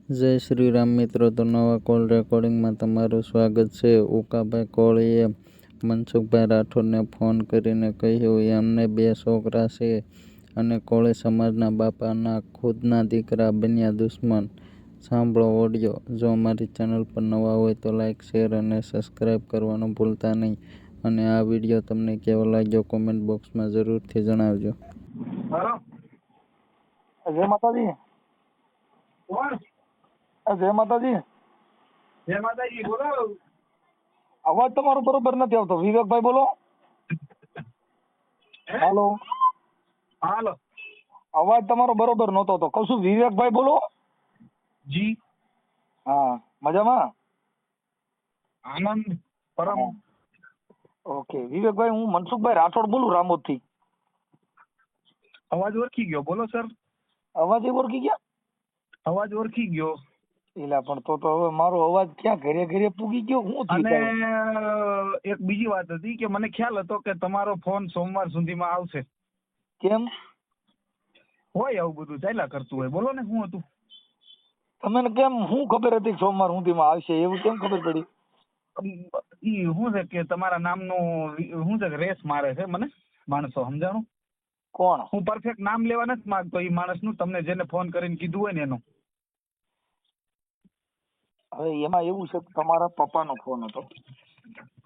જય શ્રી રામ મિત્રો, તો નવા કોલ રેકોર્ડિંગમાં તમારું સ્વાગત છે. ઉકાભાઈ કોળીએ મનસુખભાઈ રાઠોડને ફોન કરીને કહ્યું એમને 2 છોકરા છે અને કોળી સમાજના બાપાના ખુદના દીકરા બન્યા દુશ્મન. સાંભળો ઓડિયો. જો અમારી ચેનલ પર નવા હોય તો લાઇક, શેર અને સબસ્ક્રાઈબ કરવાનું ભૂલતા નહીં. અને આ વિડીયો તમને કેવો લાગ્યો કોમેન્ટ બોક્સમાં જરૂરથી જણાવજો. જય માતાજી. કોણ? જય માતાજી. જય માતાજી, બોલો. અવાજ તમારો બરોબર નથી આવતો. વિવેકભાઈ બોલો. હાલો. હાલો. અવાજ તમારો બરોબર નહોતો તો કહું છું. વિવેકભાઈ બોલો. જી. હા, મજામાં? આનંદ પરમ. ઓકે વિવેકભાઈ, હું મનસુખભાઈ રાઠોડ બોલું, રામોદ થી. અવાજ ઓળખી ગયો, બોલો સર. અવાજ એ ઓળખી ગયા? અવાજ ઓળખી ગયો. એલા પણ તો હવે મારો અવાજ ક્યાં ઘરે ઘરે પૂગી ગયો? હું અને એક બીજી વાત હતી કે મને ખ્યાલ હતો કે તમારો ફોન સોમવાર સુધીમાં આવશે. કેમ હોય આવું બધું ચાલ્યા કરતું હોય. બોલો ને, શું હતું? તમને કેમ હું ખબર હતી કે સોમવાર સુધીમાં આવશે? એવું કેમ ખબર પડી? ઈ શું છે કે તમારા નામનું શું છે કે રેસ મારે છે મને માણસો, સમજાણું? કોણ? હું પરફેક્ટ નામ લેવા નથી માંગતો ઈ માણસનું, તમને જેને ફોન કરીને કીધું હોય ને એનું. હવે એમાં એવું છે કે તમારા પપ્પાનો ફોન હતો.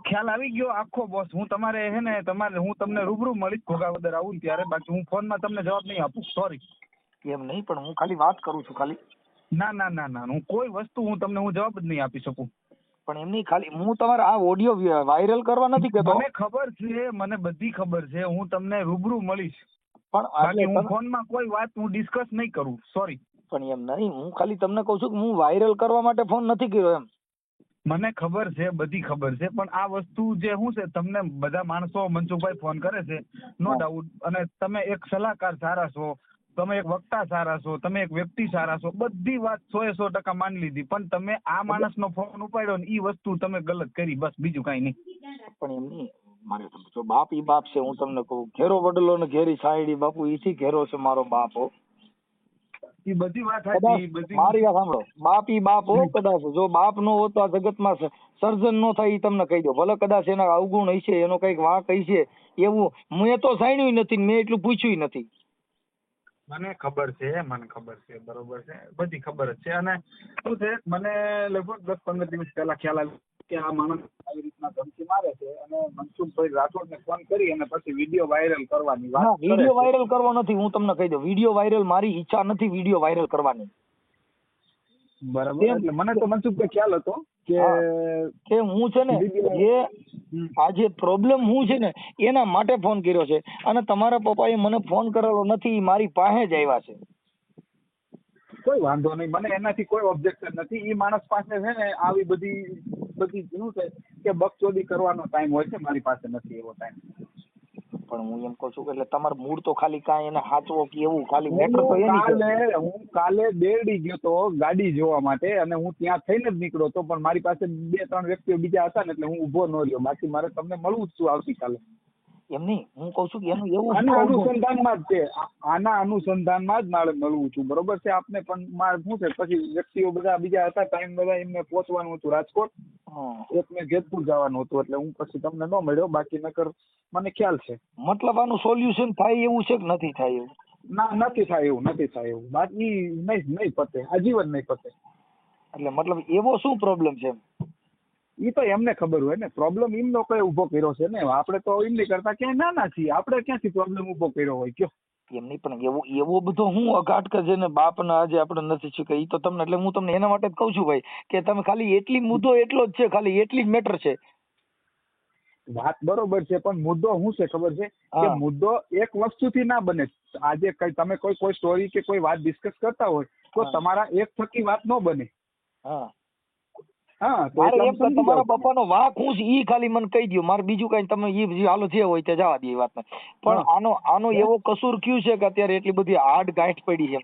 ખ્યાલ આવી ગયો આખો બોસ. હું તમારે હે ને હું તમને રૂબરૂ મળીશ ઘોઘાવદર આવું ને ત્યારે. બાકી હું ફોનમાં તમને જવાબ નહીં આપું, સોરી. એમ નહીં, પણ હું ખાલી વાત કરું છું ખાલી. ના ના ના ના, હું કોઈ વસ્તુ હું જવાબ જ નહીં આપી શકું. પણ એમની ખાલી હું તમારે આ ઓડિયો વાયરલ કરવા નથી કહેતો. મને ખબર છે, મને બધી ખબર છે. હું તમને રૂબરૂ મળીશ, પણ બાકી હું ફોનમાં કોઈ વાત હું ડિસ્કસ નહીં કરું, સોરી. પણ એમ નહીં, હું ખાલી તમને કહું છું કે હું વાયરલ કરવા માટે ફોન નથી કર્યો એમ. મને ખબર છે, બધી ખબર છે. પણ આ વસ્તુ જે શું છે, તમને બધા માણસો મનસુખભાઈ ફોન કરે છે, નો ડાઉટ. અને તમે એક સલાહકાર સારા છો, તમે એક વક્તા સારા છો, તમે એક વ્યક્તિ સારા છો, બધી વાત 100% માની લીધી. પણ તમે આ માણસનો ફોન ઉપાડ્યો ને, ઈ વસ્તુ તમે ગલત કરી, બસ, બીજું કઈ નહીં. પણ એમ નહીં, મારે જો બાપ ઈ બાપ છે. હું તમને કહું, ઘેરો વડલો ને ઘેરી સાયડી, બાપુ ઈથી ઘેરો છે મારો બાપ હો. ઈ બધી વાત સાચી, બધી મારી વાત સાંભળો. બાપ ઈ બાપ હો. કદાચ જો બાપ નો હોત તો આ જગતમાં સર્જન નો થાય, ઈ તમને કહી દો. ભલે કદાચ એના અવગુણ હશે, એનો કઈક વાંક હશે, એવું મેં તો સાંભળ્યું નથી, મેં એટલું પૂછ્યું નથી. મને ખબર છે, મને ખબર છે, બરોબર છે, બધી ખબર જ છે. અને શું છે, મને લગભગ 10-15 દિવસ પહેલા ખ્યાલ આવ્યો કે આ માણસ આવી રીતના ધમકી મારે છે અને મનસુખભાઈ રાઠોડને ફોન કરી અને પછી વિડીયો વાયરલ કરવાની વાત કરે છે. વિડીયો વાયરલ કરવો નથી, હું તમને કહી દઉં. વિડીયો વાયરલ મારી ઈચ્છા નથી, વિડીયો વાયરલ કરવાની. બરાબર. એટલે મને તો મનસુખભાઈ ખ્યાલ હતો કે હું છે ને જે આ જે પ્રોબ્લેમ હું છે ને એના માટે ફોન કર્યો છે. અને તમારા પપ્પાએ મને ફોન કરેલો નથી, મારી પાસે જ આવ્યા છે. કોઈ વાંધો નહીં, મને એનાથી કોઈ ઓબ્જેક્શન નથી. એ માણસ પાસે છે ને આવી બધી શું છે કે બકચોદી કરવાનો ટાઈમ હોય છે, મારી પાસે નથી એવો ટાઈમ. પણ હું એમ કહું છું કે એટલે તમારું મૂડ તો ખાલી કાંઈ એને હાચવો કે એવું ખાલી મેટર તો એની છે. હું કાલે બેરડી ગયો તો ગાડી જોવા માટે, અને હું ત્યાં થઈને જ નીકળ્યો હતો. પણ મારી પાસે 2-3 વ્યક્તિઓ બીજા હતા ને, એટલે હું ઊભો ન રહ્યો. બાકી મારે તમને મળવું જ છું આવતીકાલે. એમ નહીં, હું કહું છું કે એનું એવું આના અનુસંધાનમાં જ છે, આના અનુસંધાનમાં જ મારે મળવું છું, બરોબર છે આપને. પણ મારે શું છે, પછી વ્યક્તિઓ બધા બીજા હતા, ટાઈમ બધા એમને પહોંચવાનું હતું રાજકોટ, એકને જેતપુર જવાનું હતું, એટલે હું પછી તમને ન મળ્યો. બાકી નકર મને ખ્યાલ છે. મતલબ આનું સોલ્યુશન થાય એવું છે કે નથી થાય એવું? ના, નથી થાય એવું. બાકી નહીં પતે, આજીવન નહીં પતે. એટલે મતલબ એવો શું પ્રોબ્લેમ છે? એ તો એમને ખબર હોય ને. પ્રોબ્લેમ એમનો કઈ ઉભો કર્યો છે ને, આપણે તો એમની કરતા ક્યાંય નાના છીએ. આપણે ક્યાંથી પ્રોબ્લેમ ઉભો કર્યો હોય કયો? એમ નહીં, પણ એવો બધો હું અઘાટ કે છે ને બાપના આજે આપણે નથી શીખ્યા. એ તો તમને, એટલે હું તમને એના માટે જ કહું છું ભાઈ, કે તમે ખાલી એટલી મુદ્દો એટલો જ છે, ખાલી એટલી જ મેટર છે. વાત બરોબર છે, પણ મુદ્દો શું છે ખબર છે કે મુદ્દો એક વસ્તુથી ના બને. આજે કઈ તમે કોઈ સ્ટોરી કે કોઈ વાત ડિસ્કસ કરતા હોય તો તમારા એક થકી વાત ન બને. તમારા પપ્પાનો વાંક હું છે ઈ ખાલી મને કહી દો. મારે બીજું કઈ તમે ઈ હાલો જે હોય તે જવા દે એ વાત. પણ આનો એવો કસૂર ક્યું છે કે અત્યારે એટલી બધી હાડ ગાંઠ પડી છે?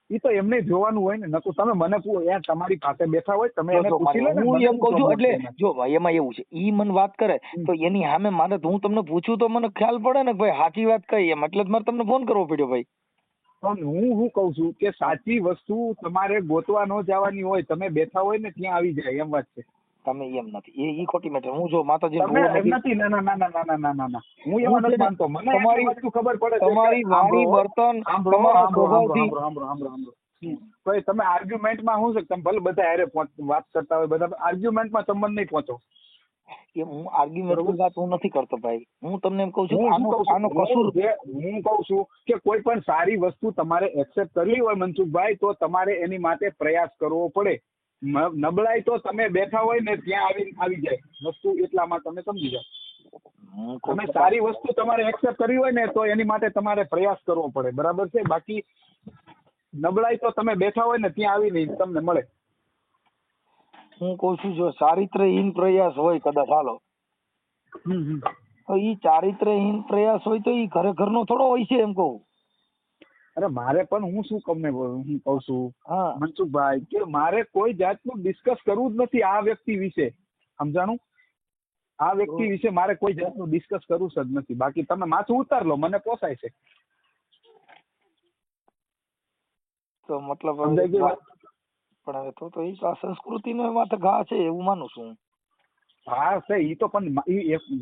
ઈ તો એમને જોવાનું હોય ને. નકર તમે મને યાર તમારી પાસે બેઠા હોય તમે એને પૂછી લો ને. હું એમ કહું છું, એટલે જો એમાં એવું છે, ઈ મને વાત કરે તો એની સામે મારે હું તમને પૂછું તો મને ખ્યાલ પડે ને ભાઈ સાચી વાત કઈ એમ. એટલે જ મારે તમને ફોન કરવો પડ્યો ભાઈ. પણ હું શું કઉ છું કે સાચી વસ્તુ તમારે ગોતવા ન જવાની હોય, તમે બેઠા હોય ને ત્યાં આવી જાય, એમ વાત છે. તમે એમ નથી, એ ખોટી મેટર. હું જો માતાજી તમે એમ નથી, ના ના ના ના ના ના ના ના, હું એમાં નથી માનતો. મને તમારી એટલી વસ્તુ ખબર પડે છે તમારી કે વાણી વર્તન તમારા સ્વભાવથી તો એ તમે આર્ગ્યુમેન્ટમાં શું છે, તમે ભલે બધા હારે વાત કરતા હોય, બધા આર્ગ્યુમેન્ટમાં તમે નહીં પહોંચો. કે હું આર્ગ્યુમેન્ટ વાત હું નથી કરતો ભાઈ. હું તમને એમ કહું છું હું આનો કસૂર હું કહું છું કે કોઈ પણ સારી વસ્તુ તમારે એક્સેપ્ટ કરવી હોય મનસુખભાઈ, તો તમારે એની માટે પ્રયાસ કરવો પડે. નબળાઈ તો તમે બેઠા હોય ને ત્યાં આવી જાય વસ્તુ, એટલામાં તમે સમજી જાઓ. તમે સારી વસ્તુ તમારે એક્સેપ્ટ કરવી હોય ને તો એની માટે તમારે પ્રયાસ કરવો પડે, બરાબર છે. બાકી નબળાઈ તો તમે બેઠા હોય ને ત્યાં આવીને તમને મળે. હું કઉ છું જો ચારિત્રહીન પ્રયાસ હોય કદાચ, હાલો તો ઈ ચારિત્રહીન પ્રયાસ હોય તો ઈ ઘર નો થોડો હોય છે, એમ કહું. અરે મારે પણ હું શું તમને હું કઉ છું હા મનસુખભાઈ કે મારે કોઈ જાતનું ડિસ્કસ કરવું જ નથી આ વ્યક્તિ વિશે, સમજાણું? આ વ્યક્તિ વિશે મારે કોઈ જાતનું ડિસ્કસ કરવું જ નથી. બાકી તમે માથું ઉતાર લો, મને પોસાય છે. તો મતલબ સમજાય ગઈ વાત? પણ હવે તો ઈ આ સંસ્કૃતિનો માથે ઘા છે એવું માનું છું. હા છે ઈ તો, પણ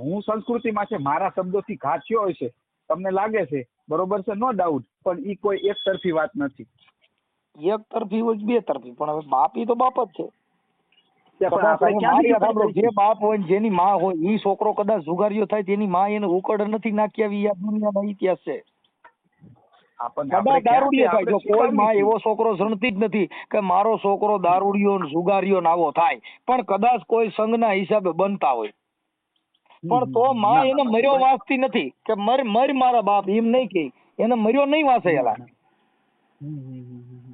હું સંસ્કૃતિમાં છે, મારા શબ્દોથી ઘા થયો હોય છે, તમને લાગે છે, બરોબર છે, નો ડાઉટ. પણ ઈ કોઈ એક તરફી વાત નથી. એક તરફી હોય બે તરફી, પણ હવે બાપ ઈ તો બાપ જ છે. પણ આપણે ક્યાં જે બાપ હોય જેની માં હોય ઈ છોકરો કદાચ જુગારીઓ થાય તેની માં એને ઉકળ નથી નાખી આવી, આ દુનિયાનો ઇતિહાસ છે. કદાચ દારૂડિયો થાય, જો કોઈ માં એવો છોકરો જણતી જ નથી કે મારો છોકરો દારૂડિયો જુગારીઓ આવો થાય, પણ કદાચ કોઈ સંઘના હિસાબે બનતા હોય, પણ તો માં એને મર્યો વાંચતી નથી કે મર મારા બાપ, એમ નહીં કે એને મર્યો નહીં વાંચે. એલા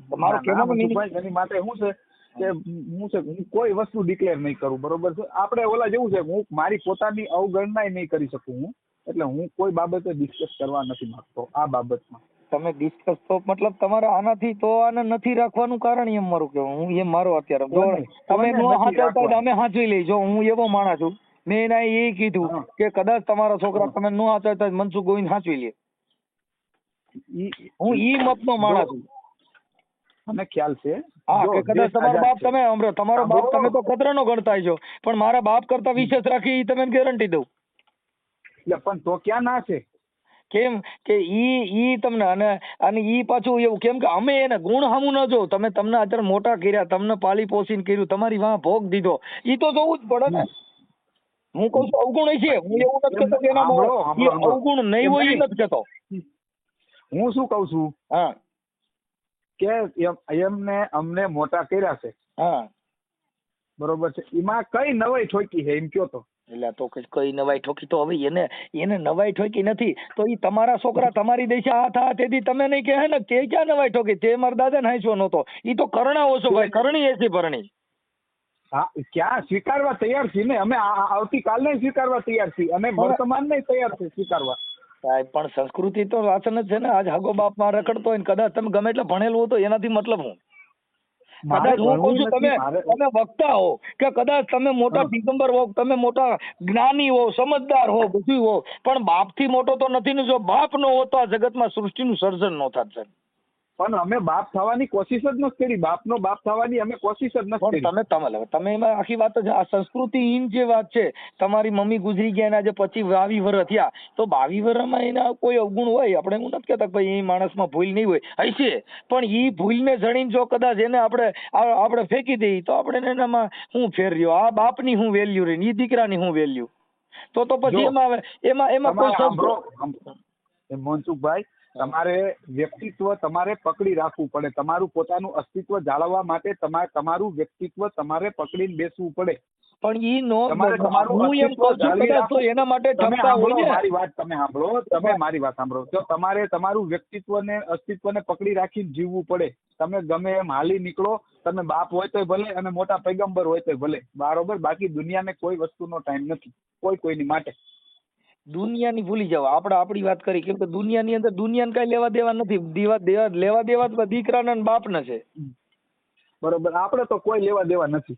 તમારો કહેવાનો મીનિંગ એની માટે શું છે કે હું કોઈ વસ્તુ ડિક્લેર નહીં કરું, બરોબર છે. આપણે ઓલા જેવું છે, હું મારી પોતાની અવગણના નહીં કરી શકું હું, એટલે હું કોઈ બાબતે ડિસ્કસ કરવા નથી માંગતો આ બાબતમાં. તમે ડિસ્કસ તો મતલબ તમારે આનાથી તો આને નથી રાખવાનું કારણ એમ મારું કેવું, હું એમ મારો અત્યારે જો તમે નો હાચવતા અમે હાચવી લઈ. જો હું એવો માણસ છું, મેં એને એ કીધું કે કદાચ તમારા છોકરા તમે નો હાચવતા મનસુખ ગોવિંદ હાચવી લે. હું ઈ મતનો માણસ છું. મને ખ્યાલ છે. હા કે કદાચ તમારો બાપ તમારો બાપ તમે તો ખતરાનો ગણતા છો, પણ મારા બાપ કરતા વિશેષ રાખી ઈ તમે ગેરંટી દઉં. પણ તો ક્યાં ના છે? કેમ કે ઈ તમને અને ઈ પાછું એવું કેમ કે અમે એને ગુણ હામું ન જો, તમે તમને અત્યારે મોટા કર્યા, તમને પાલી પોસીને કર્યું, તમારી વાં ભોગ દીધો, ઈ તો જોવું જ પડે ને. હું કઉ છું અવગુણ છે, હું એવું નથી કહેતો કે એના અવગુણ નહીં હોય, એ નથી કહેતો. હું શું કઉ છું હા કે એમને અમને મોટા કર્યા છે, હા બરોબર છે, એમાં કઈ નવાઈ ઠોકી છે એમ કયો તો. એટલે તો કઈ નવાઈ ઠોકી તો હવે એને નવાઈ ઠોકી નથી તો ઈ તમારા છોકરા તમારી દેશે આ તેથી તમે નહીં કહે ને તે ક્યાં નવાઈ ઠોકી, તે મારા દાદા ને હાંચવો નહોતો, ઈ તો કરણા ઓછો ભાઈ, કરણી એસી ભરણી. હા ક્યાં સ્વીકારવા તૈયાર છીએ ને અમે, આવતીકાલને સ્વીકારવા તૈયાર છીએ અને વર્તમાન ને તૈયાર છે સ્વીકારવા. સાહેબ પણ સંસ્કૃતિ તો વાંચન જ છે ને. આજ હગો બાપ માં રખડતો હોય ને કદાચ તમે ગમે એટલે ભણેલું હો તો એનાથી મતલબ હું કદાચ હું કહું છું તમે વક્તા હો કે કદાચ તમે મોટા દિગંબર હો, તમે મોટા જ્ઞાની હો, સમજદાર હો, બધું હો, પણ બાપ થી મોટો તો નથી ને. જો બાપ નો હોતો આ જગતમાં સૃષ્ટિનું સર્જન નો થાત. પણ અમે બાપ થવાની કોશિશ જ નથી કરી, બાપનો બાપ થવાની અમે કોશિશ જ નથી કરી. તમે એમાં આખી વાત જ આ સંસ્કૃતિહીન જે વાત છે. તમારી મમ્મી ગુજરી ગયા એના જે 22 વર્ષ થયા, તો 22 વર્ષમાં એના કોઈ અવગુણ હોય, આપણે એવું નથી કહેતા ભાઈ એ માણસમાં ભૂલ નહીં હોય, હશે, પણ એ ભૂલને જણીને જો કદાચ એને આપણે ફેંકી દઈએ તો આપણે એનામાં શું ફેર રહ્યો, આ બાપની શું વેલ્યુ રહી, એ દીકરાની શું વેલ્યુ, તો પછી એમાં કોઈ મનસુખભાઈ તમારે વ્યક્તિત્વ તમારે પકડી રાખવું પડે, તમારું પોતાનું અસ્તિત્વ જાળવવા માટે તમારું વ્યક્તિત્વ તમારે પકડીને બેસવું પડે. પણ ઈ નો હું એમ કહું છું કદાચ તો એના માટે ઠપકા હોય ને. મારી વાત તમે સાંભળો, તમે મારી વાત સાંભળો. તો તમારે તમારું વ્યક્તિત્વને અસ્તિત્વને પકડી રાખીને જીવવું પડે. તમે ગમે એમ હાલી નીકળો, તમે બાપ હોય તો ભલે અને મોટા પૈગંબર હોય તો ભલે, બરોબર. બાકી દુનિયાને કોઈ વસ્તુનો ટાઈમ નથી કોઈની માટે. દુનિયાની ભૂલી જાવ, આપણે આપણી વાત કરી, કેમ કે દુનિયાની અંદર દુનિયાને કઈ લેવા દેવા નથી, લેવા દેવા દીકરાના ને બાપના છે, બરોબર. આપણે તો કોઈ લેવા દેવા નથી.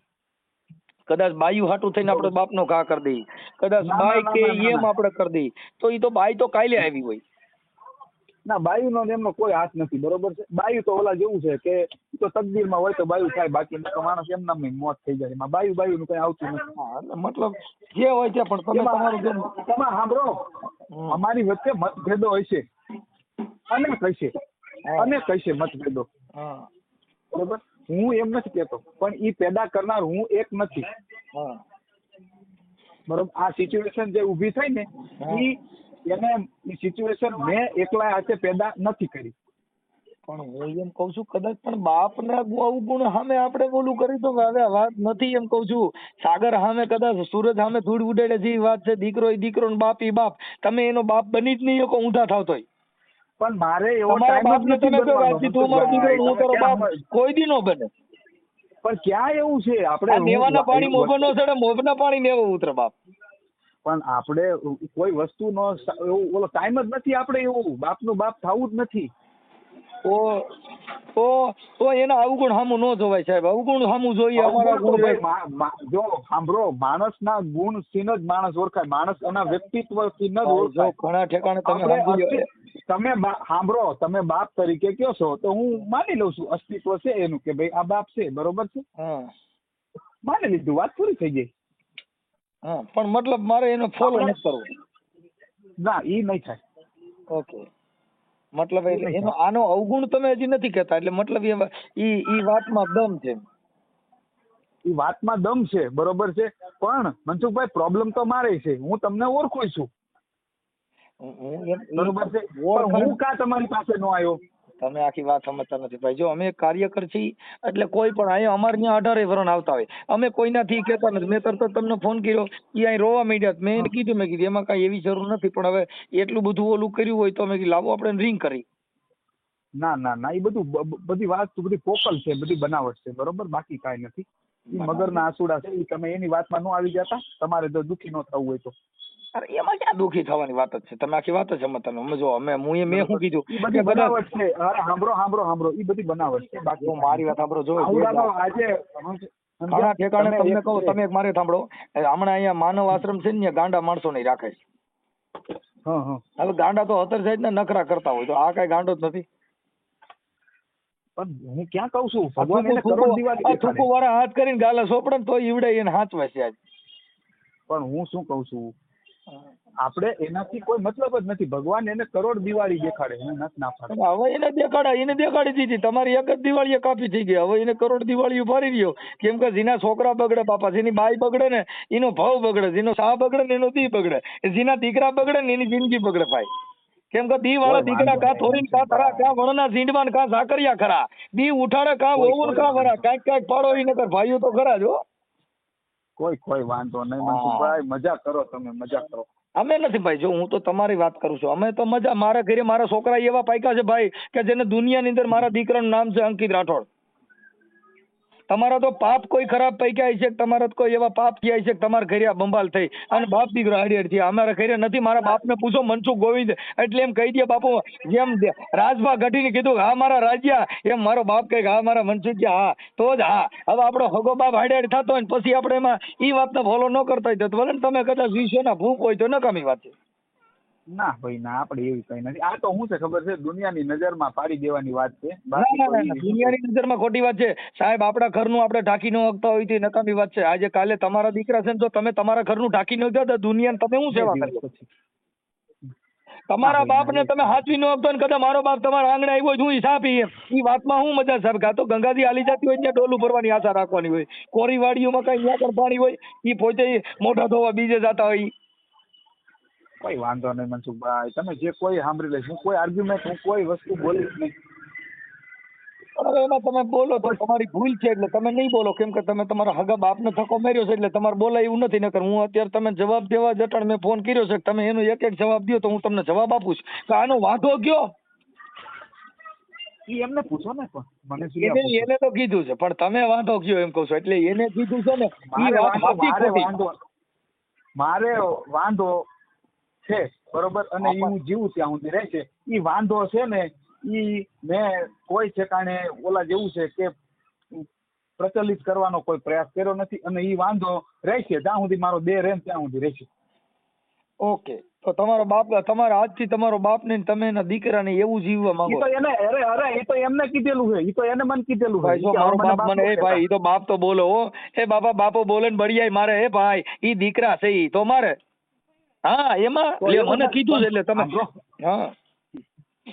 કદાચ બાયું હાટું થઈને આપણે બાપનો ઘા કરી દઈએ, કદાચ બાઈ કે એમ આપણે કરી દઈએ, તો ઈ તો બાઈ તો કાલે આવી હોય. ના બાયુનો ને એમનો કોઈ હાથ નથી, બરોબર છે. બાયુ તો ઓલા જેવું છે કે ઈ તો તકદીરમાં હોય તો બાયુ થાય, બાકી તો માણસ એમના મોત થઈ જાય. એમાં બાયુ નું કઈ આવતું નથી. હા, એટલે મતલબ જે હોય છે, પણ તમે તમારું જેમ તમે સાંભળો, અમારી વચ્ચે મતભેદો હોય છે, અનેક હશે મતભેદો, હા બરોબર. હું એમ નથી કેતો, પણ ઈ પેદા કરનાર હું એક નથી, હા બરોબર. આ સિચ્યુએશન જે ઊભી થઈ ને ઈ સિચ્યુએશન મેં એકલા હાથે પેદા નથી કરી. પણ હું એમ કઉ છું, કદાચ પણ બાપ ના અવગુણ સામે આપણે બોલું કરી તો હવે વાત નથી. એમ કઉ છું, સાગર સામે કદાચ સૂરજ સામે ધૂળ ઉડાડે જેવી વાત છે. દીકરો એ દીકરો ને બાપ એ બાપ. તમે એનો બાપ બની જ નહીં શકો ઊંધા થાવ તોય. પણ મારે એવો તમારા ટાઈમ બાપ જ ને નથી તમે કહો બનવાનો. રાજજી તું મારો દીકરો હું તારો બાપ, કોઈ દી નો બને. પણ ક્યાં એવું છે? આ આપણે નેવાના પાણી મોભો નો ચડે, મોભના પાણી નેવો ઉતરે બાપ. પણ આપણે કોઈ વસ્તુનો એવું ઓલો ટાઈમ જ નથી. આપણે એવું બાપનું બાપ થવું જ નથી. તો એના અવગુણ સામું ન જોવાય સાહેબ. અવગુણ સામું જોઈએ. અમારા ગુણ જો સાંભળો, માણસના ગુણ થી જ માણસ ઓળખાય. માણસ એના વ્યક્તિત્વ થી જ ઓળખાય. ઘણા ઠેકાણે તમે તમે સાંભળો, તમે બાપ તરીકે કયો છો તો હું માની લઉં છું અસ્તિત્વ છે એનું, કે ભાઈ આ બાપ છે, બરોબર છે, માની લીધું, વાત પૂરી થઈ ગઈ. હા, પણ મતલબ મારે એનો ફોલો નથી કરવો. ના, ઈ નહીં થાય. ઓકે, મતલબ એટલે એનો આનો અવગુણ તમે હજી નથી કહેતા, એટલે મતલબ ઈ વાતમાં દમ છે. ઈ વાતમાં દમ છે, બરોબર છે. પણ મનસુખભાઈ, પ્રોબ્લેમ તો મારે છે. હું તમને ઓળખું છું, બરોબર છે. પણ હું કા તમારી પાસે નો આવ્યો? તમે આખી વાત સમજતા નથી ભાઈ. જો અમે કાર્યકર છીએ, એટલે કોઈ પણ અહીંયા અમારે ત્યાં 18 વરણ આવતા હોય, અમે કોઈનાથી કહેતા નથી. મેં તરત તમને ફોન કર્યો, એ અહીં રોવા માંડ્યા. મેં કીધું એમાં કાંઈ એવી જરૂર નથી, પણ હવે એટલું બધું ઓલું કર્યું હોય તો મેં લાવો આપણે રિંગ કરી. ના, એ બધી વાત બધી પોકલ છે, બધી બનાવટ છે, બરોબર. બાકી કાંઈ નથી. મગરના આંસુડા છે, તમે એની વાતમાં ન આવી જતા. તમારે જો દુઃખી ન થવું હોય તો. અરે એમાં ક્યાં દુઃખી થવાની વાત જ છે? તમે આખી વાત જ સમજતા નથી. જો મેં શું કીધું, એ બધી બનાવટ છે. અરે સાંભળો, એ બધી બનાવટ છે. બાકી મારી વાત સાંભળો. જો આજે ઘણા ઠેકાણે તમને કહું, તમે મારે સાંભળો. હમણાં અહીંયા માનવ આશ્રમ છે ને, ગાંડા માણસો નહીં રાખે છે. હવે ગાંડા તો અત્યારે સાઈડ ને નખરા કરતા હોય, તો આ કઈ ગાંડો જ નથી. પણ હું ક્યાં કઉ છું, ભગવાન એને કરોડ દિવાળી દેખાડે. થૂકુ વાળા હાથ કરીને ગાલે સોપડે તો ઈવડે એને હાચવે છે. પણ હું શું કઉ છું, આપણે એનાથી કોઈ મતલબ જ નથી. ભગવાન એને કરોડ દિવાળી દેખાડે, હું નથી ના પાડે. હવે એને દેખાડી દીધી. તમારી એક જ દિવાળીએ કાપી થઈ ગઈ. હવે એને કરોડ દિવાળી ઉભારી રહ્યો. કેમ કે જેના છોકરા બગડે બાપા, જેની બાઈ બગડે ને એનો ભાવ બગડે, જેનો સા બગડે ને એનો દી બગડે, જેના દીકરા બગડે ને એની જિંદગી બગડે ભાઈ. કેમ કે દી વાળા દીકરા કા થોડીને કા થરા, કા વણના ઝીંડવાન કા ઝાકરિયા ખરા, દી ઉઠાડે કા ઓવર કા વરા, કાંઈક પાડો ઈ નકર ભાઈઓ તો ખરા જ હો. કોઈ વાંધો નહીં મનસુખભાઈ, મજા કરો તમે, મજા કરો. અમે નથી ભાઈ. જો હું તો તમારી વાત કરું છું. અમે તો મજા. મારા ઘરે મારા છોકરા એવા પાક્યા છે ભાઈ, કે જેને દુનિયાની અંદર મારા દીકરાનું નામ છે અંકિત રાઠોડ. તમારા તો પાપ કોઈ ખરાબ પૈક્યા છે, તમારા તો કોઈ એવા પાપ થયા છે કે તમારા ઘરે આ બંબાલ થઈ અને બાપ દીકરો હાડી થયા. અમારા ઘરે નથી. મારા બાપને પૂછો, મનસુખ ગોવિંદ, એટલે એમ કહી દે બાપુ, જેમ રાજભા ઘટીને કીધું હા મારા રાજ્યા, એમ મારો બાપ કહે હા મારા મનસુખ, હા તો જ હા. હવે આપણો હગો બાપ હાડી થતો હોય ને પછી આપણે એમાં ઈ વાતને ફોલો ન કરતા હોય તો ભલે ને તમે કદાચ વિશ્વના ભૂખ હોય તો નકામી વાત છે. ના ભાઈ ના, આપણે એવી કઈ નથી. આ તો શું છે ખબર છે, દુનિયાની નજરમાં પાડી દેવાની વાત છે. દુનિયાની નજરમાં ખોટી વાત છે સાહેબ. આપણા ઘરનું આપણે ઢાંકી ન શકતા હોય તો નકામી વાત છે. આજે કાલે તમારા દીકરા છે ને, જો તમે તમારા ઘરનું ઢાંકી ન શકતા તો દુનિયાને તમે શું સેવા કરશો? તમારા બાપ ને તમે હાચવી ન શકતો ને કદાચ મારો બાપ તમારા આંગણે આવ્યો હોય, હું હિસાબ એ વાતમાં હું મજા સાહેબ. કાં તો ગંગાજી હાલી જતી હોય ત્યાં ડોલું ભરવાની આશા રાખવાની હોય. કોરી વાડીઓમાં કઈ ત્યાં પણ પાણી હોય, એ પોતે મોઢા ધોવા બીજે જતા હોય. કોઈ વાંધો નહીં મનસુખભાઈ, તમે જે કોઈ સાંભળી લઈશ. હું કોઈ આર્ગ્યુમેન્ટ, હું કોઈ વસ્તુ બોલીશ નહીં. હવે એમાં તમે બોલો તો તમારી ભૂલ છે, એટલે તમે નહીં બોલો. કેમ કે તમે તમારા હગા બાપને ધક્કો માર્યો છે, એટલે તમારે બોલાય એવું નથી. નકર હું અત્યારે તમે જવાબ દેવા જટાણ મેં ફોન કર્યો છે, તમે એનો એક જવાબ દો તો હું તમને જવાબ આપું છું કે આનો વાંધો કયો. એમને પૂછો ને, પણ મને એને તો કીધું છે, પણ તમે વાંધો કયો એમ કહો છો, એટલે એને કીધું છે ને. મારે વાંધો છે, બરોબર, અને હું જીવું ત્યાં સુધી રહેશે. ઈ વાંધો છે ને, ઈ મેં કોઈ ઠેકાણે ઓલા જેવું છે કે પ્રચલિત કરવાનો કોઈ પ્રયાસ કર્યો નથી, અને ઈ વાંધો રહેશે જ્યાં સુધી મારો દેહ રહે ત્યાં સુધી રહેશે. ઓકે, તો તમારો બાપ, તમારા આજથી તમારો બાપ ને તમે એના દીકરાને એવું જીવવા ઈ માંગો તો એને અરે એ તો એમને કીધેલું છે, ઈ તો એને મને કીધેલું છે. ભાઈ? જો મારો બાપ મને, એ ભાઈ ઈ તો બાપ તો બોલો હો, એ બાપા બાપો બોલે ને બળિયાઈ મારે, એ ભાઈ ઈ દીકરા છે ઈ તો મારે. હા એમાં તો લે એવું મને ને, કીધું છે એટલે તમે સાંભળો. હા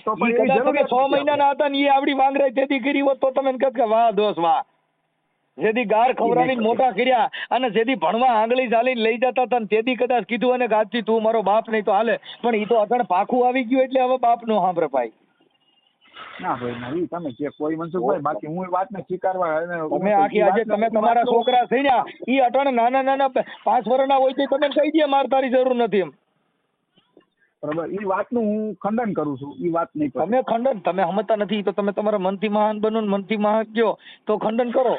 તો ઈ પણ એવી કદાચ તમે જરૂરિયાત 6 નથી મહિનાના હતા ને ઈ આવડી વાંગરાઈ તેથી કરી હોત તો તમે કહેત કે વાહ દોસ્ત વાહ. જેથી ગાર ખવડાવીને નહીં મોટા કર્યા અને જેથી ભણવા આંગળી ચાલીને લઈ જતા હતા ને તેથી કદાચ કીધું અને આજથી તું મારો બાપ નહીં તો હાલે, પણ ઈ તો અગણ પાખું આવી ગયું એટલે હવે બાપ નો સાંભળે ભાઈ. ના ભાઈ ના, ઈ તમે કે કોઈ મનસુખભાઈ, બાકી હું એ વાતને સ્વીકારવા તમે આખી આજે તમે તમારા છોકરા થયા ઈ અટાણે નાના નાના 5 વર્ષના હોય તો તમે કહી દે મારે તારી જરૂર નથી એમ. બરાબર, ઈ વાતનું હું ખંડન કરું છું, ઈ વાત નહીં કરું. તમે ખંડન તમે સમજતા નથી, તો તમે તમારા મનથી મહાન બનો ને મનથી મહાન કયો તો ખંડન કરો.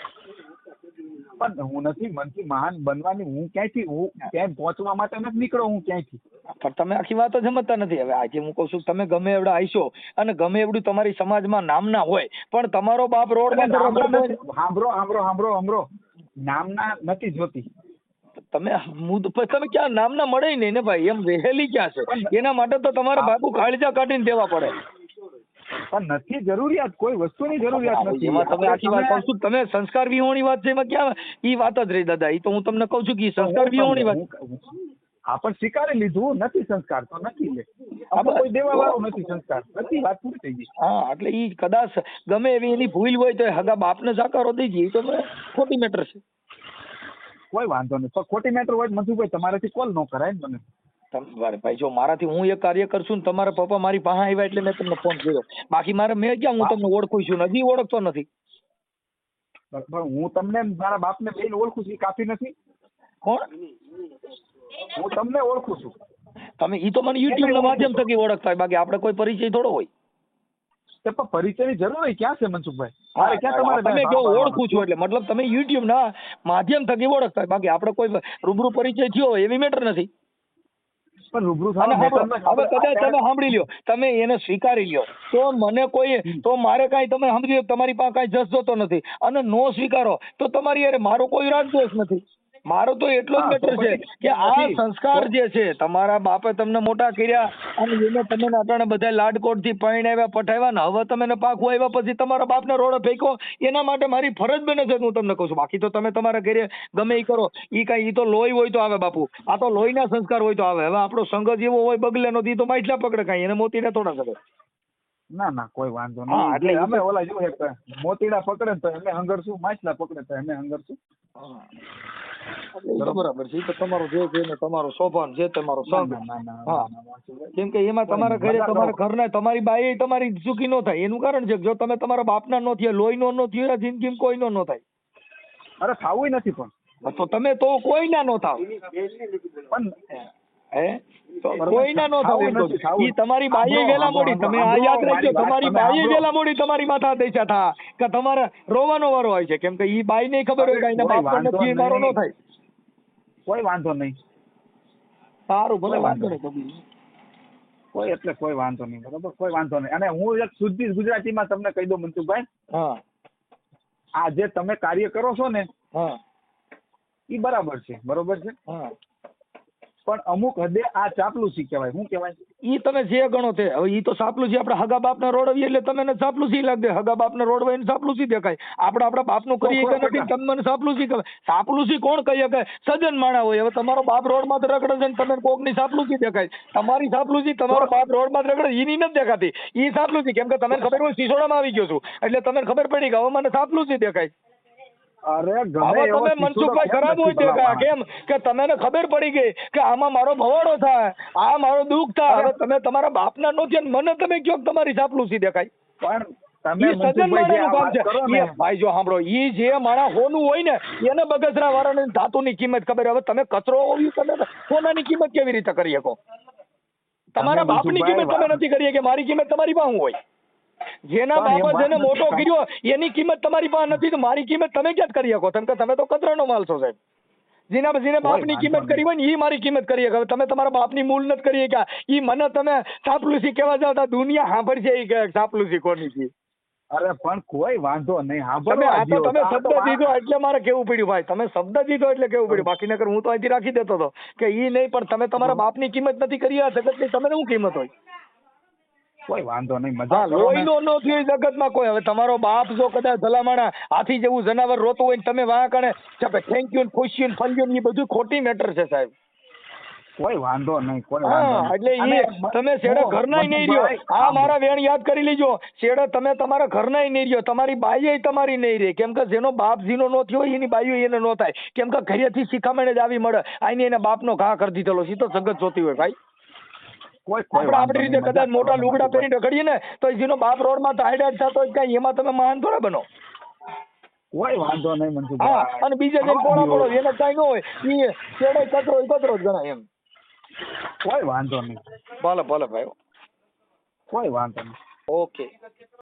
પણ હું નથી મનથી મહાન બનવાની, હું ક્યાંય પહોંચવા માટે નથી નીકળ્યો હું ક્યાંયથી. પણ તમે આખી વાત જ સમજતા નથી. હવે આજે હું કહું છું તમે ગમે એવડા આઈશો અને ગમે એવડું તમારી સમાજમાં નામના હોય, પણ તમારો બાપ રોડ માં સાંભળો નામના નથી જોતી. તમે તમે ક્યાં નામના મળે નહીં ને ભાઈ, એમ વહેલી ક્યાં છે? એના માટે તો તમારે બાપુ કાળજા કાઢીને દેવા પડે. પણ નથી જરૂરિયાત, કોઈ વસ્તુની જરૂરિયાત નથી. એમાં તમે આખી વાત કહું છું, તમે સંસ્કાર વિહોણી વાત છે એમાં ક્યાં ઈ વાત જ રહી દાદા. ઈ તો હું તમને કહું છું કે સંસ્કાર વિહોણી વાત. આપણે સ્વીકારી લીધું નથી સંસ્કાર તો નથી લે, આપણે કોઈ દેવા વાળો નથી સંસ્કાર નથી, વાત પૂરી થઈ ગઈ. હા એટલે ઈ કદાચ ગમે એવી એની ભૂલ હોય તો હગા બાપને સાકારો દઈ દઈએ તો ખોટી મેટર છે. કોઈ વાંધો નહીં, તો ખોટી મેટર હોય મનસુખભાઈ તમારાથી કોલ ન કરાય ને મને. ભાઈ જો મારાથી હું એક કાર્ય કરશું ને તમારા પપ્પા મારી પાસે આવ્યા એટલે મેં તમને ફોન કર્યો, બાકી મારે મેં ક્યાં હું તમને ઓળખું છું, હજી ઓળખતો નથી. હું તમને મારા બાપને બેન ઓળખું છું, કાફી નથી? કોણ? હું તમને ઓળખું છું. તમે ઈ તો મને યુટ્યુબ ના માધ્યમ થકી ઓળખતા હોય, બાકી આપણે કોઈ પરિચય થોડો હોય. પણ પરિચયની જરૂર હોય ક્યાં છે મનસુખભાઈ? મારે ક્યાં તમારે તમે જો ઓળખું છું એટલે મતલબ તમે યુટ્યુબ ના માધ્યમ થકી ઓળખતા હોય, બાકી આપણે કોઈ રૂબરૂ પરિચય થયો હોય એવી મેટર નથી. પણ રૂબરૂ હવે કદાચ તમે સાંભળી લ્યો, તમે એને સ્વીકારી લ્યો તો મને કોઈ તો મારે કાંઈ તમે સમજી તમારી પાસે કાંઈ જસ જોતો નથી, અને નો સ્વીકારો તો તમારી યાર મારો કોઈ રાગદોષ નથી. મારો તો એટલો જ મેટર છે કે આ સંસ્કાર જે છે તમારા બાપે તમને મોટા કર્યા અને એને તમે અટાણે બધા લાડકોટ થી પરણાવ્યા પઠાવ્યા ને હવે તમે પાકું આવ્યા પછી તમારા બાપને રોડે ફેંકો, એના માટે મારી ફરજ બને છે હું તમને કહું છું. બાકી તો તમે તમારા ઘરે ગમે એ કરો, ઈ કાંઈ ઈ તો લોહી હોય તો આવે બાપુ, આ તો લોહીના સંસ્કાર હોય તો આવે. હવે આપણો સંઘ જેવો હોય બગલેનો દી તો માછલા પકડે, કાંઈ એને મોતીને થોડા કરે. ના ના કોઈ વાંધો નહીં, એટલે અમે ઓલા જોયું મોતીડા પકડે તો અમે હંગરશું, માછલા પકડે તો અમે હંગરશું. બરાબર છે, તો તમારો જે છે ને તમારો શોભાન જે તમારો સંઘ. હા કેમ કે એમાં તમારા ઘરે તમારા ઘરના તમારી બાઈ તમારી સુખી નો થાય એનું કારણ છે જો તમે તમારા બાપના નો થયા, લોહીનો નો થયો, જિંદગીમાં કોઈનો નો થાય. અરે થાવું નથી પણ તો તમે તો કોઈના નો થાવ, પણ હે કોઈના નો થાવ. ઈ તમારી બાઈએ વેલા મોડી, તમે આ યાદ રાખજો, તમારી બાઈએ વેલા મોડી તમારી માથા દેશા થા કે તમારે રોવાનો વારો હોય છે, કેમ કે ઈ બાઈ ને ખબર હોય કે એના બાપ નથી મારો નો થાય. કોઈ વાંધો નહીં, સારું ભલે વાંધો નહીં, કોઈ એટલે કોઈ વાંધો નહીં, બરોબર કોઈ વાંધો નહીં. અને હું એક શુદ્ધ ગુજરાતીમાં તમને કહી દઉં મનસુખભાઈ, હા આ જે તમે કાર્ય કરો છો ને હા ઈ બરાબર છે, બરોબર છે, હા પણ અમુક હદે આ ચાપલુસી કહેવાય. શું કહેવાય? ઈ તમે જે ગણો તે. હવે ઈ તો સાપલુસી આપણે હગા બાપના રોડવીએ એટલે તમે એને સાપલુસી લાગે, હગા બાપના રોડવા એને સાપલુસી દેખાય. આપણે આપણા બાપનું કરીએ કે નથી તમે મને સાપલુસી કહે. સાપલુસી કોણ કહીએ કે સજ્જન માણા હોય. હવે તમારો બાપ રોડમાં જ રખડે છે ને તમે કોકની સાપલુસી દેખાય. તમારી સાપલુસી તમારો બાપ રોડમાં જ રખડે ઈની નથી દેખાતી, ઈ સાપલુસી. કેમ કે તમને ખબર હોય સિસોડામાં આવી ગયો છું એટલે તમને ખબર પડી કે હવે મને સાપલુસી દેખાય. અરે હવે તમે મનસુખભાઈ ખરાબ હોય છે કેમ કે તમને ખબર પડી ગઈ કે આમાં મારો ભવાડો થાય, આ મારો દુઃખ થાય. હવે તમે તમારા બાપના નો થયા મને તમે કયો તમારી ચાપલુસી દેખાય. પણ ઈ સજ્જન માણાનું કામ છે. ભાઈ જો સાંભળો, ઈ જે માણા હોનું હોય ને એને બગસરા વાળાને ધાતુની કિંમત ખબર. હવે તમે કચરો હોવી તમે સોનાની કિંમત કેવી રીતે કરી શકો? તમારા બાપની કિંમત તમે નથી કરી કે મારી કિંમત તમારી પાસે હોય. જેના બાપે જેને મોટો કર્યો એની કિંમત તમારી પાસે નથી તો મારી કિંમત તમે ક્યાં કરી શકો? કેમ કે તમે તો કચરાનો માલ છો સાહેબ. જેને બાપની કિંમત કરી હોય ને એ મારી કિંમત કરી શકે. તમે તમારા બાપની મૂળ નથી કરી કે ઈ મને તમે ચાપલુસી કેવા જાવ તો દુનિયા સાંભળશે એ કે ચાપલુસી કોની છે. અરે પણ કોઈ વાંધો નહીં. તમે આ તો તમે આ તો શબ્દ દીધો એટલે મારે કેવું પડ્યું ભાઈ, તમે શબ્દ દીધો એટલે કેવું પડ્યું, બાકી નકર હું તો અહીંથી રાખી દેતો હતો કે ઈ નહીં, પણ તમે તમારા બાપની કિંમત નથી કરી, આ જગતની તમને શું કિંમત હોય? કોઈ વાંધો નહીં, હા, મજા કરો ને. લોહીનો ન થયો એ જગતમાં કોઈ. હવે તમારો બાપ જો કદાચ ભલામણા હાથી જેવું જનાવર રોતું હોય ને તમે વાં કણે થેન્ક યુ ને ખુશી ને ફલ્યું ને એ બધું ખોટી મેટર છે સાહેબ. કોઈ વાંધો નહીં, કોઈ વાંધો હા, નહીં. એટલે ઈ તમે શેડે ઘરનાય નહીં રહ્યો. આ મારા વેણ યાદ કરી લીજો, શેડે તમે તમારા ઘરનાય નહીં રહ્યો, તમારી બાઈએ તમારી નહીં રહે, કેમ કે જેનો બાપ જીનો નો થયો હોય એની બાઈઓ એને નો થાય, કેમ કે ઘરેથી શિખામણે જ આવી મળે. આઈને એના બાપનો ઘા કરી દીધેલો, સીધો જગત જોતી હોય ભાઈ. આપણે આપણી રીતે કદાચ મોટા લુગડા પહેરીને રખડીએ ને તો જેનો બાપ રોડમાં હાઈડ થતો હોય કઈ એમાં તમે મહાન થોડા બનો. કોઈ વાંધો નહીં હા, મનસુખભાઈ. અને બીજે જેમ પોળા પડો એને કઈ ન હોય એ છેડે કચરો જ ગણાય એમ. કોઈ વાંધો નહીં, ભલે ભલે ભાઈ, કોઈ વાંધો નહીં. ઓકે.